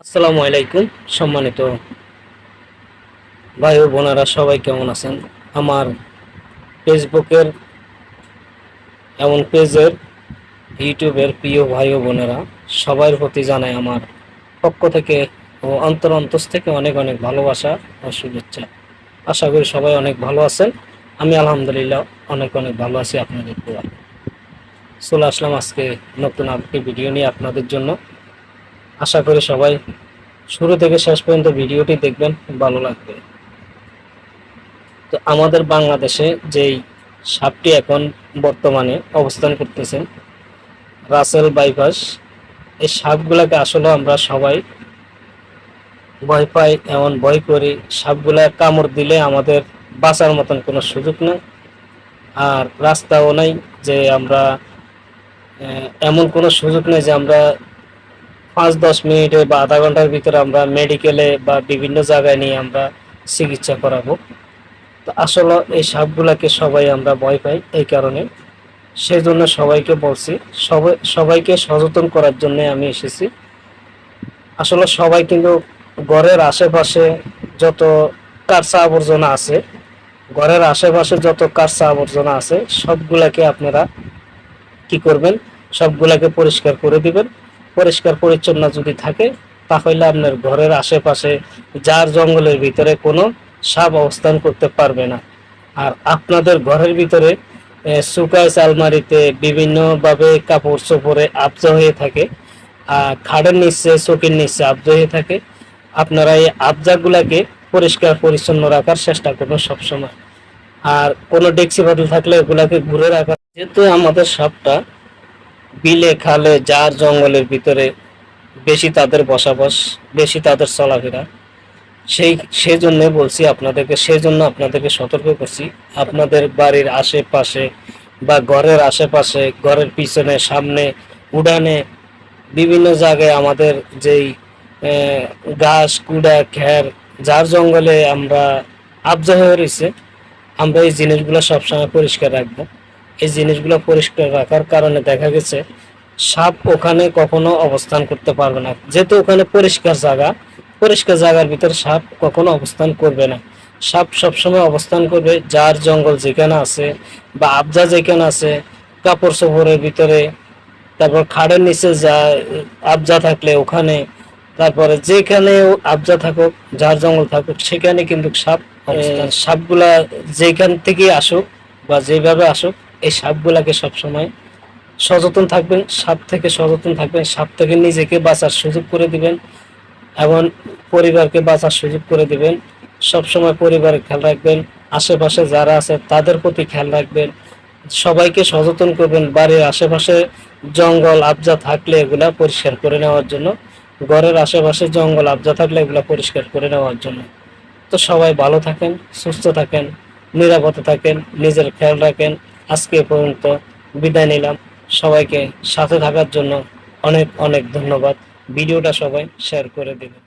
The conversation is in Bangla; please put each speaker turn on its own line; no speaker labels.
আসসালামু আলাইকুম। সম্মানিত ভাই ও বোনেরা, সবাই কেমন আছেন? আমার ফেসবুকের এমন পেজের ইউটিউবের প্রিয় ভাই ও বোনেরা, সবার প্রতি জানাই আমার পক্ষ থেকে ও অন্তঃস্থ থেকে অনেক অনেক ভালোবাসা ও শুভেচ্ছা। আশা করি সবাই অনেক ভালো আছেন। আমি আলহামদুলিল্লাহ অনেক অনেক ভালো আছি। আপনাদের দোয়া চলে আসলাম আজকে নতুন আরেকটি ভিডিও নিয়ে আপনাদের জন্য। আশা করি সবাই শুরু থেকে শেষ পর্যন্ত ভিডিওটি দেখবেন, ভালো লাগবে। তো আমাদের বাংলাদেশে যেই সাপটি এখন বর্তমানে অবস্থান করতেছেন, রাসেল বাইপাস, এই সাপগুলাকে আসলে আমরা সবাই ভয় পাই, এমন ভয় করি। সাপগুলা কামড় দিলে আমাদের বাঁচার মতন কোনো সুযোগ নেই, আর রাস্তাও নাই যে আমরা এমন কোনো সুযোগ নেই যে আমরা 5-10 মিনিটে বা আধা ঘন্টার ভিতরে আমরা মেডিকেলে বা বিভিন্ন জায়গায় নিয়ে আমরা চিকিৎসা করাবো। তো আসলে এই সাপগুলাকে সবাই আমরা ভয় পাই, এই কারণে সেই জন্য সবাইকে বলছি, সবাইকে সচেতন করার জন্য আমি এসেছি। আসলে সবাই কিন্তু ঘরের আশেপাশে যত কাঁচা আবর্জনা আছে, ঘরের আশেপাশে যত কাঁচা আবর্জনা আছে, সবগুলাকে আপনারা কি করবেন, সবগুলাকে পরিষ্কার করে দিবেন। পরিষ্কার পরিচ্ছন্ন যদি থাকে, তাহলে আপনার ঘরের আশেপাশে জার জঙ্গলের ভিতরে কোনো সাপ অবস্থান করতে পারবে না। আর আপনাদের ঘরের ভিতরে সুকাইস আলমারিতে বিভিন্নভাবে কাপড় চোপড়ে আবজা হয়ে থাকে, খাটের নিচে চৌকির নিচে আবজা হয়ে থাকে। আপনারা এই আবজাগুলাকে পরিষ্কার পরিচ্ছন্ন রাখার চেষ্টা করবেন সবসময়। আর কোনো ডেক্সি পাতিল থাকলে ওগুলাকে ঘুরে রাখা। যেহেতু আমাদের সাপটা বিলে খালে জার জঙ্গলের ভিতরে বেশি তাদের বসবাস, বেশি তাদের চলাফেরা, সেই জন্য বলছি আপনাদেরকে, সেই জন্য আপনাদেরকে সতর্ক করছি। আপনাদের বাড়ির আশেপাশে বা ঘরের আশেপাশে, ঘরের পিছনে, সামনে, উঠানে, বিভিন্ন জায়গায় আমাদের যেই ঘাস কুড়া খ্যার যার জঙ্গলে আমরা আবজা হয়ে রয়েছে, আমরা এই জিনিসগুলো সবসময় পরিষ্কার রাখবো। এই জিনিসগুলো পরিষ্কার রাখার কারণে দেখা গেছে সাপ ওখানে কখনো অবস্থান করতে পারবে না। যেহেতু ওখানে পরিষ্কার জায়গা, পরিষ্কার জায়গার ভিতরে সাপ কখনো অবস্থান করবে না। সাপ সবসময় অবস্থান করবে যার জঙ্গল যেখানে আছে বা আবজা যেখানে আছে, কাপড় চোপড়ের ভিতরে, তারপর খাড়ের নিচে যা আবজা থাকলে ওখানে, তারপরে যেখানে আবজা থাকুক, যার জঙ্গল থাকুক, সেখানে কিন্তু সাপ সাপগুলা যেখান থেকে আসুক বা যেভাবে আসুক, এই সাপগুলাকে সবসময় সচেতন থাকবেন, সাপ থেকে সচেতন থাকবেন, সাপ থেকে নিজেকে বাঁচার সুযোগ করে দিবেন এবং পরিবারকে বাঁচার সুযোগ করে দিবেন। সবসময় পরিবারের খেয়াল রাখবেন, আশেপাশে যারা আছে তাদের প্রতি খেয়াল রাখবেন, সবাইকে সচেতন করবেন। বাড়ির আশেপাশে জঙ্গল আবজা থাকলে এগুলা পরিষ্কার করে নেওয়ার জন্য, ঘরের আশেপাশে জঙ্গল আবজা থাকলে এগুলা পরিষ্কার করে নেওয়ার জন্য। তো সবাই ভালো থাকেন, সুস্থ থাকেন, নিরাপদে থাকেন, নিজের খেয়াল রাখেন। আজকে এ পর্যন্ত বিদায় নিলাম। সবাইকে সাথে থাকার জন্য অনেক অনেক ধন্যবাদ। ভিডিওটা সবাই শেয়ার করে দেবেন।